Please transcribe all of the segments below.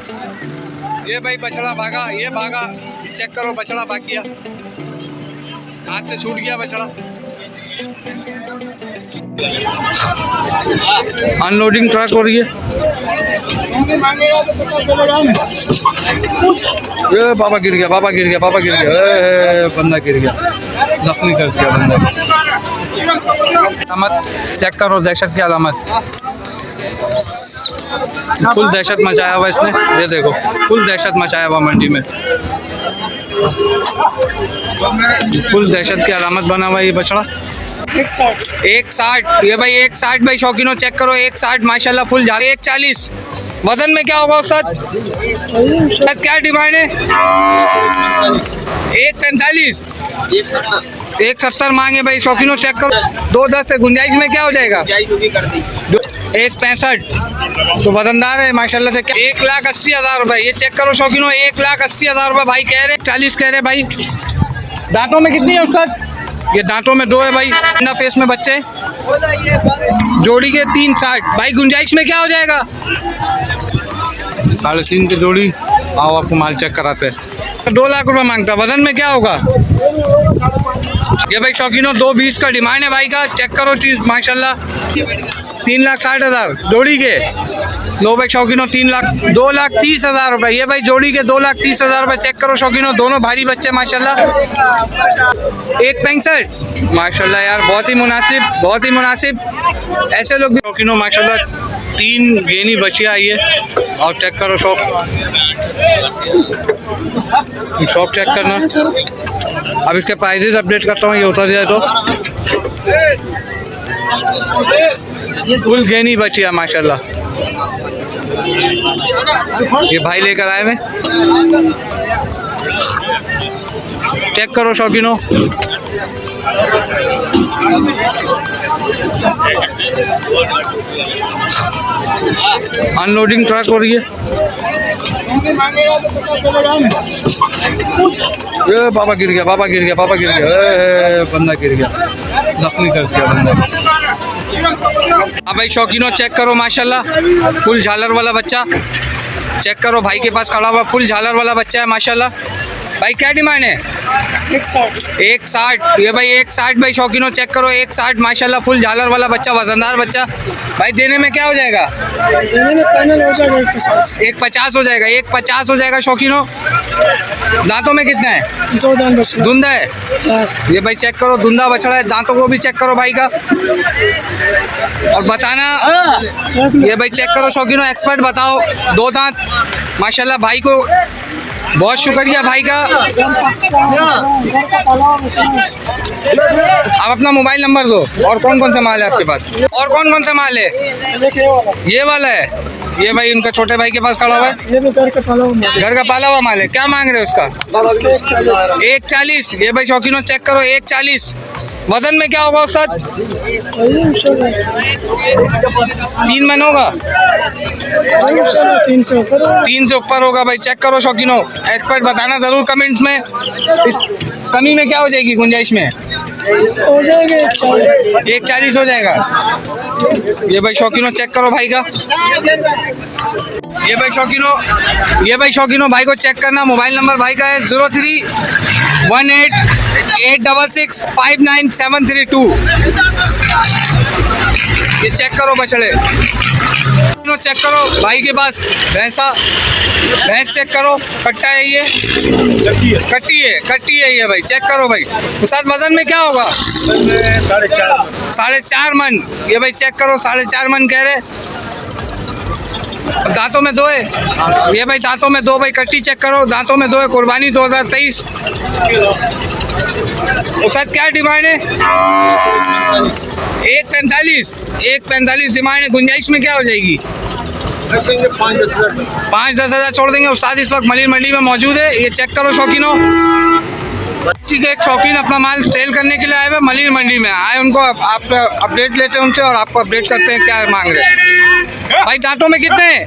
ये भाई बछड़ा भागा, ये भागा, चेक करो बछड़ा भाग गया, हाथ से छूट गया बछड़ा। अनलोडिंग ट्रक हो रही है। ये बाबा गिर गया, बाबा गिर गया, बाबा गिर गया, बंदा गिर गया, जख्मी कर दिया बंदा। अलामत चेक करो, दहशत की अलामत, फुल दहशत मचाया हुआ इसने। ये देखो फुल दहशत मचाया हुआ मंडी में, फुल दहशत की अलामत बना हुआ ये बछड़ा। 160 ये भाई 160 भाई शौकीनों चेक करो, 160 माशाल्लाह फुल जा रही है। 140 वजन में क्या होगा उस्ताद? क्या डिमांड है? 145 170 मांगे भाई शौकीनों चेक करो। 210 से गुंजाइश में क्या हो जाएगा? 165 तो वजनदार है माशाल्लाह से। 1,80,000 रुपये ये चेक करो शौकीनों, 1,80,000 रुपये भाई कह रहे, 40 कह रहे भाई। दांतों में कितनी है उस्ताद? ये दांतों में 2 है भाई, ना फेस में बच्चे, जोड़ी के 360 भाई। गुंजाइश में क्या हो जाएगा? 3.5 की जोड़ी। आओ आपको माल चेक कराते हैं। 2 लाख रुपए मांगता, वजन में क्या होगा? ये भाई शौकीनों 220 का डिमांड है भाई का, चेक करो चीज़ माशाल्लाह। 3,60,000 जोड़ी के। लो भाई शौकीनों 2,30,000 रुपये ये भाई जोड़ी के 2,30,000 रुपये चेक करो शौकीनों, दोनों भारी बच्चे माशाल्लाह। 165 माशाल्लाह यार, बहुत ही मुनासिब, बहुत ही मुनासिब। ऐसे लोग भी शौकीनों माशाल्लाह 3 गेनी बचियाँ आई है। और चेक करो शॉप चेक करना। अब इसके प्राइजेस अपडेट करता हूँ, ये उतर जाए तो। फुल गेनी बचिया माशाल्लाह, ये भाई लेकर आए हुए। चेक करो शौकीनों, अनलोडिंग ट्रक हो रही है। ये बाबा गिर गया, बाबा गिर गया, बाबा गिर गया, बंदा गिर गया, जख्मी कर दिया बंदा। हाँ भाई शौकीनों चेक करो माशाल्लाह, फुल झालर वाला बच्चा चेक करो, भाई के पास खड़ा हुआ फुल झालर वाला बच्चा है माशाल्लाह। भाई क्या डिमांड है? 160 ये भाई 160 भाई शौकीनों चेक करो, 160 माशाल्लाह फुल झालर वाला बच्चा, वजनदार बच्चा। भाई देने में क्या हो जाएगा? देने में फाइनल हो जाएगा 150 हो जाएगा, 150 हो जाएगा शौकीनों। दांतों में कितना है? 2 दांत बछड़ा धुंधा है ये भाई चेक करो, धुंधा बछड़ा है, दांतों को भी चेक करो भाई का। और बताना ये भाई चेक करो शौकीनों, एक्सपर्ट बताओ। 2 दांत माशाल्लाह भाई को, बहुत शुक्रिया भाई का। आप अपना मोबाइल नंबर दो। और कौन कौन सा माल है आपके पास? और कौन कौन सा माल है? ये वाला है, ये भाई उनका छोटे भाई के पास खड़ा हुआ है। ये भी घर का पाला हुआ माल है। क्या मांग रहे हो उसका? 140 ये भाई शौकीनों चेक करो, 140 वजन में क्या होगा उस्ताद? 3 मन होगा, 300 ऊपर होगा भाई। चेक करो शौकीनों, एक्सपर्ट बताना ज़रूर कमेंट में। इस कमी में क्या हो जाएगी गुंजाइश में? हो जाएगा 140 हो जाएगा। ये भाई शौकीनों चेक करो भाई का। ये भाई शौकीनों भाई को चेक करना। मोबाइल नंबर भाई का है 031886659732। ये चेक करो बछड़े, चेक करो भाई के पास भैंस चेक करो, कट्टा है ये, कट्टी है ये भाई चेक करो भाई। उस्ताद वजन में क्या होगा? 4.5 मन ये भाई चेक करो, 4.5 मन कह रहे। दांतों में 2 है ये भाई, दांतों में 2 भाई, कट्टी चेक करो, दांतों में 2 है। कुर्बानी 2023। उस्ताद क्या डिमांड है? 145 डिमांड है। गुंजाइश में क्या हो जाएगी? 5-10 हज़ार छोड़ देंगे। उस्ताद इस वक्त मलिर मंडी में मौजूद है, ये चेक करो शौकीनों। ठीक है, एक शौकीन अपना माल सेल करने के लिए आए हुए मलिर मंडी में आए, उनको आप अपडेट लेते हैं उनसे और आपको अपडेट करते हैं क्या मांग रहे हैं। भाई दांतों में कितने हैं?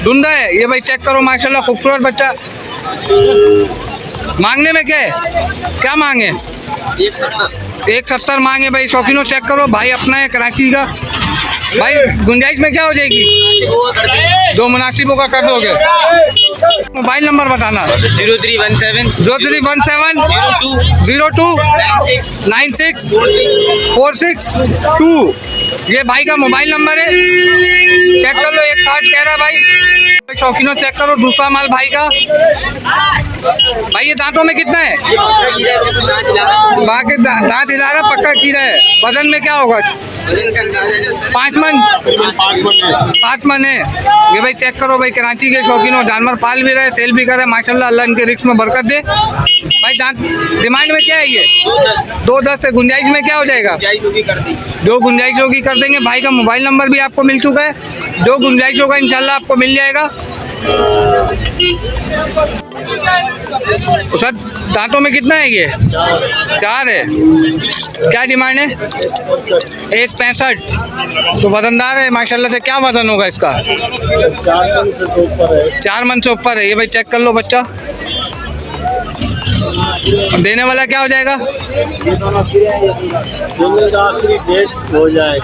धुंधा है ये भाई चेक करो माशाल्लाह, खूबसूरत बच्चा। मांगने में क्या है? क्या मांगे? 170 मांगे भाई शौकीनों चेक करो, भाई अपना है कराची का। भाई गुंजाइश में क्या हो जाएगी? दो मुनासिबों का कर दोगे। मोबाइल नंबर बताना। 0317 0317 02 96 462। ये भाई का मोबाइल नंबर है, चेक कर लो। 160 कह रहा है भाई। शौकीनों चेक करो दूसरा माल भाई का। भाई ये दांतों में कितना है? बाकी दांत हिला रहा, पक्का कीड़ा है। वजन में क्या होगा? 5 मन 7 मन है। ये भाई चेक करो भाई, कराची के शौकीन हो, जानवर पाल भी रहे, सेल भी कर रहे, माशाल्लाह अल्लाह इनके रिस्क में बरकत दे। भाई दांत डिमांड में क्या है ये? 210 से। गुंजाइश में क्या हो जाएगा? जो गुंजाइश होगी कर देंगे। भाई का मोबाइल नंबर भी आपको मिल चुका है, जो गुंजाइश होगा इंशाल्लाह आपको मिल जाएगा। सर दांतों में कितना है ये? 4 है। क्या डिमांड है? 165। तो वजनदार है माशाल्लाह से। क्या वजन होगा इसका? 4 मन से ऊपर है। ये भाई चेक कर लो बच्चा। देने वाला क्या हो जाएगा?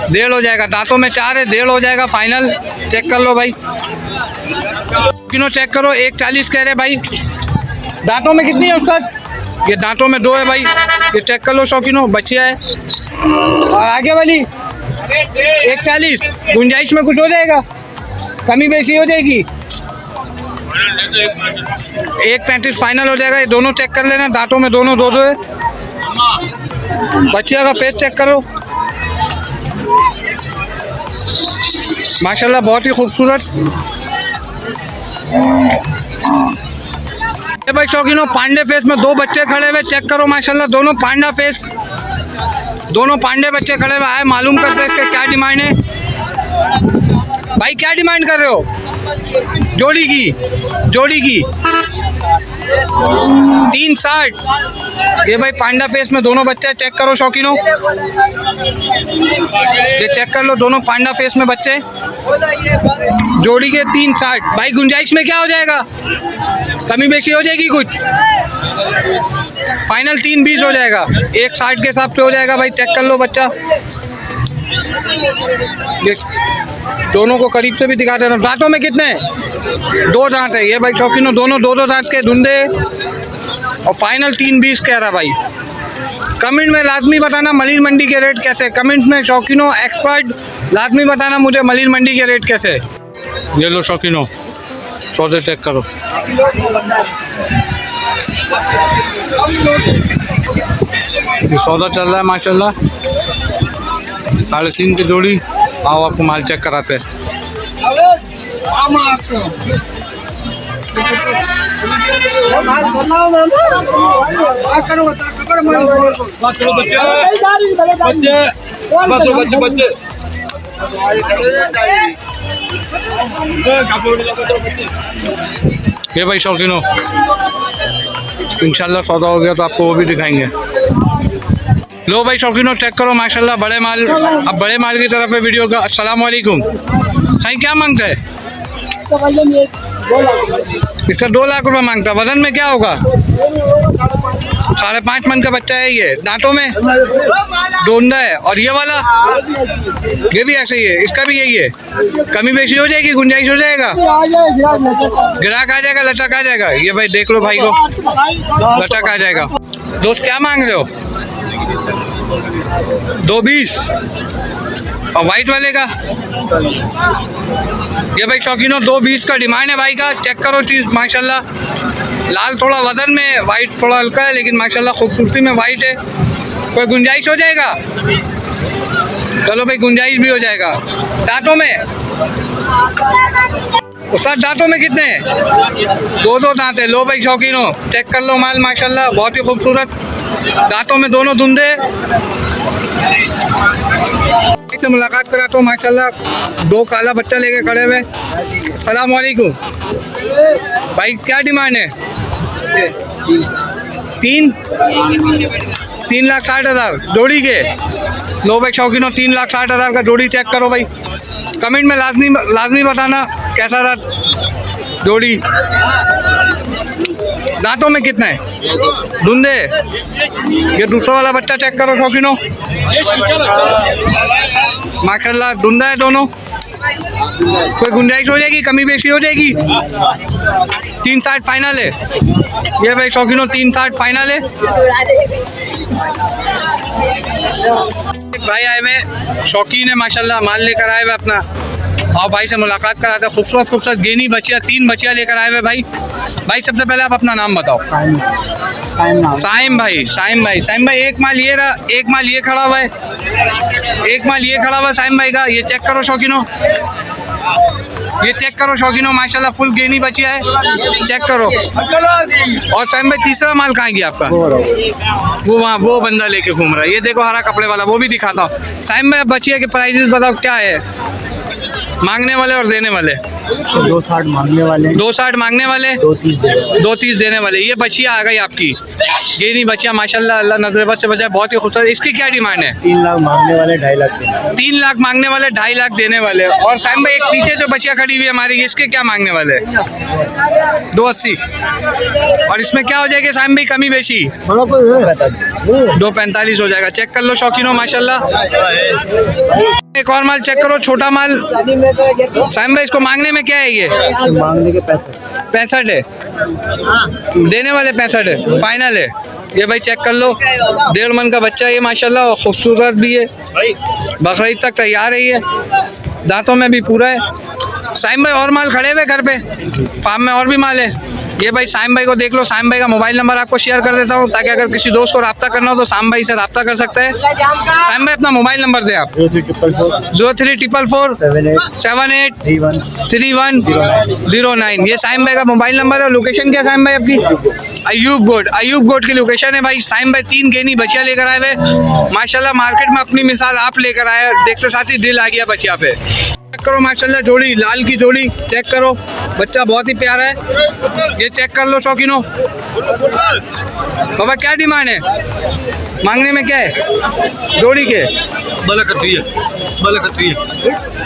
डेढ़ हो जाएगा। दांतों में 4 है, 1.5 हो जाएगा फाइनल। चेक कर लो भाई, किलो चेक करो। 140 कह रहे भाई। दांतों में कितनी है उसका? ये दांतों में 2 है भाई। ये चेक कर लो शौकीनों, बच्चिया है। और आगे वाली 140। गुंजाइश में कुछ हो जाएगा? कमी बेसी हो जाएगी? 135 फाइनल हो जाएगा। ये दोनों चेक कर लेना, दांतों में दोनों 2 है। बच्चिया का फेस चेक करो, माशाल्लाह बहुत ही खूबसूरत। भाई शौकीनों पांडे फेस में 2 बच्चे खड़े हुए, चेक करो माशाल्लाह दोनों पांडा फेस, दोनों पांडे बच्चे खड़े हुए। आए मालूम करते हैं इसके क्या डिमांड है। भाई क्या डिमांड कर रहे हो? जोड़ी की 360। ये भाई पांडा फेस में दोनों बच्चे चेक करो शौकीनों, ये चेक कर लो दोनों पांडा फेस में बच्चे, जोड़ी के 360। भाई गुंजाइश में क्या हो जाएगा? कमी बेशी हो जाएगी कुछ? फाइनल 320 हो जाएगा। 160 के हिसाब से हो जाएगा भाई। चेक कर लो बच्चा, दोनों को करीब से भी दिखा देना। दांतों में कितने हैं? 2 दांत है। ये भाई शौकीनों दोनों 2 दांत के धुंधे, और फाइनल 320 कह रहा भाई। कमेंट में लाजमी बताना मलिर मंडी के रेट कैसे। कमेंट्स में शौकीनों एक्सपर्ट लाजमी बताना मुझे मलिर मंडी के रेट कैसे। ये लो शौकीनों सौदे चेक करो। ये सौदा चल रहा है माशाल्लाह 3.5 की जोड़ी। आओ आपको माल चेक कराते हैं। ये भाई शौकीनों इंशाल्लाह सौदा हो गया तो आपको वो भी दिखाएंगे। लो भाई शौकीनों चेक करो माशाल्लाह बड़े माल। अब बड़े माल की तरफ है वीडियो का। अस्सलाम वालेकुम। सही क्या मांगता है? इसका 2 लाख रुपये मांगता है। वजन में क्या होगा? 5.5 मन का बच्चा है। ये दांतों में डोंदा है। और ये वाला ये भी ऐसे ही है, इसका भी यही है। कमी बेशी हो जाएगी? गुंजाइश हो जाएगा? ग्राहक आ जाएगा, लटक आ जाएगा। ये भाई देख लो भाई को, लटक आ जाएगा। दोस्त क्या मांग रहे हो? 220। और वाइट वाले का ये भाई शौकीनों 220 का डिमांड है भाई का। चेक करो चीज़ माशाल्लाह। लाल थोड़ा वजन में, वाइट थोड़ा हल्का है, लेकिन माशाल्लाह खूबसूरती में वाइट है। कोई गुंजाइश हो जाएगा? चलो भाई गुंजाइश भी हो जाएगा। दांतों में उसका दांतों में कितने हैं? 2 दांत है। लो भाई शौकीनों चेक कर लो माल माशाल्लाह बहुत ही खूबसूरत। दांतों में दोनों धुंधे। से मुलाकात करा तो माशाल्लाह 2 काला बच्चा लेके खड़े हुए। सलाम वालेकुम भाई, क्या डिमांड है? 3,60,000 जोड़ी के। लो भाई शौकीनों 3,60,000 का जोड़ी चेक करो भाई। कमेंट में लाजमी बताना कैसा रहा जोड़ी। दांतों में कितना है? धुंधे। ये दूसरा वाला बच्चा चेक करो शौकीनों। माशाल्लाह धुंधा है दोनों। कोई गुंजाइश हो जाएगी, कमी बेशी हो जाएगी? 360 फाइनल है ये भाई शौकीनों, 360 फाइनल है। एक भाई आए हुए शौकीन है माशाल्लाह, माल लेकर आए हुए अपना, और भाई से मुलाकात कराते हैं। खूबसूरत खूबसूरत गेनी बचिया, 3 बचिया लेकर आए हुए भाई। भाई सबसे पहले आप अपना नाम बताओ। साइम भाई, साइम भाई, साइम भाई एक माल ये रहा, एक माल ये खड़ा हुआ है, एक माल ये खड़ा हुआ है साइम भाई का। ये चेक करो शौकीनों, ये चेक करो शौकीनों, माशाल्लाह फुल गेनी बचिया है, चेक करो। और साइम भाई तीसरा माल कहाँ गया आपका? वो वहाँ वो बंदा लेके घूम रहा है, ये देखो हरा कपड़े वाला, वो भी दिखाता हूँ। साइम भाई बचिया के प्राइजेस बताओ क्या है, मांगने वाले और देने वाले? 260 मांगने वाले, 260 मांगने वाले, 230 देने वाले। ये बचिया आ गई आपकी, ये नहीं बचिया माशाल्लाह, अल्लाह नजर से बचाए, बहुत ही खूबसूरत। इसकी क्या डिमांड है? 3 लाख मांगने वाले, 2.5 लाख देने वाले। 3 लाख मांगने वाले, 2.5 लाख देने वाले। और साइम भाई एक पीछे जो बचिया खड़ी हुई है हमारी, इसके क्या मांगने वाले? 280। और इसमें क्या हो जाएगी साइम भाई, कमी बेशी? 245 हो जाएगा। चेक कर लो शौकीनों माशाल्लाह। एक और माल चेक करो, छोटा माल। साइम भाई इसको मांगने में क्या है? ये मांगने के पैसे 65 है, देने वाले 65 है, फाइनल है। ये भाई चेक कर लो, 1.5 मन का बच्चा है ये माशाल्लाह, और खूबसूरत भी है, बकरीद तक तैयार है ये, दांतों में भी पूरा है। साइम भाई और माल खड़े हुए घर पे, फार्म में और भी माल है। ये भाई साइम भाई को देख लो, साइम भाई का मोबाइल नंबर आपको शेयर कर देता हूँ, ताकि अगर किसी दोस्त को रब्ता करना हो तो साइम भाई से रब्ता कर सकते हैं। साइम भाई अपना मोबाइल नंबर दे आप। 0344 78 3109। ये साइम भाई का मोबाइल नंबर है। लोकेशन क्या है साइम भाई आपकी? अयूब गोड, अयूब गोड की लोकेशन है भाई। साइम भाई 3 गेनी बचिया लेकर आए हुए माशाल्लाह, मार्केट में अपनी मिसाल आप लेकर आए, देखते साथ ही दिल आ गया बचिया पे। चेक करो माशाल्लाह, जोड़ी लाल की जोड़ी, चेक करो, बच्चा बहुत ही प्यारा है। ये चेक कर लो शौकीनों। बाबा क्या डिमांड है, मांगने में क्या है जोड़ी के?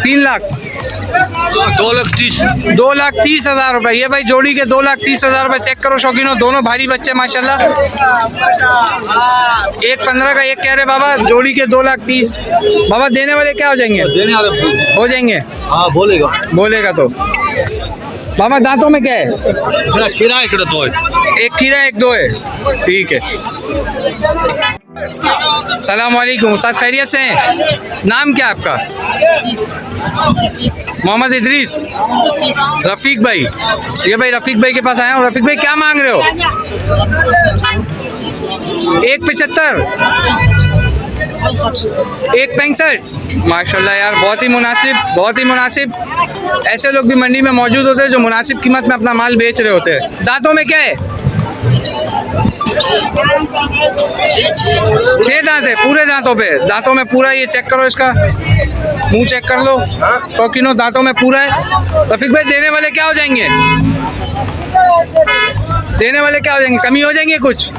3 लाख 2,30,000 रुपए। ये भाई जोड़ी के 2,30,000 रुपए। चेक करो शौकीनों, दोनों भारी बच्चे माशाल्लाह। एक 15 का, एक कह रहे बाबा, जोड़ी के 2,30,000। बाबा देने वाले क्या हो जाएंगे? हो जाएंगे, हाँ बोलेगा तो। बाबा दांतों में क्या है? खीरा एक दो है, एक खीरा एक दो है, ठीक है। सलाम वालेकुम उस्ताद, खैरियत से हैं? नाम क्या आपका? मोहम्मद इदरीस, रफ़ीक भाई। ये भाई रफ़ीक भाई के पास आया हूँ। रफ़ीक भाई क्या मांग रहे हो? 1,75, 1,65। माशाल्लाह यार, बहुत ही मुनासिब, बहुत ही मुनासिब। ऐसे लोग भी मंडी में मौजूद होते हैं जो मुनासिब कीमत में अपना माल बेच रहे होते हैं। दांतों में क्या है? 6 दांत है, पूरे दांतों पे, दांतों में पूरा। ये चेक करो, इसका मुंह चेक कर लो शौकीनों, दांतों में पूरा है। रफ़ीक भाई देने वाले क्या हो जाएंगे? देने वाले क्या हो जाएंगे, कमी हो जाएंगे कुछ?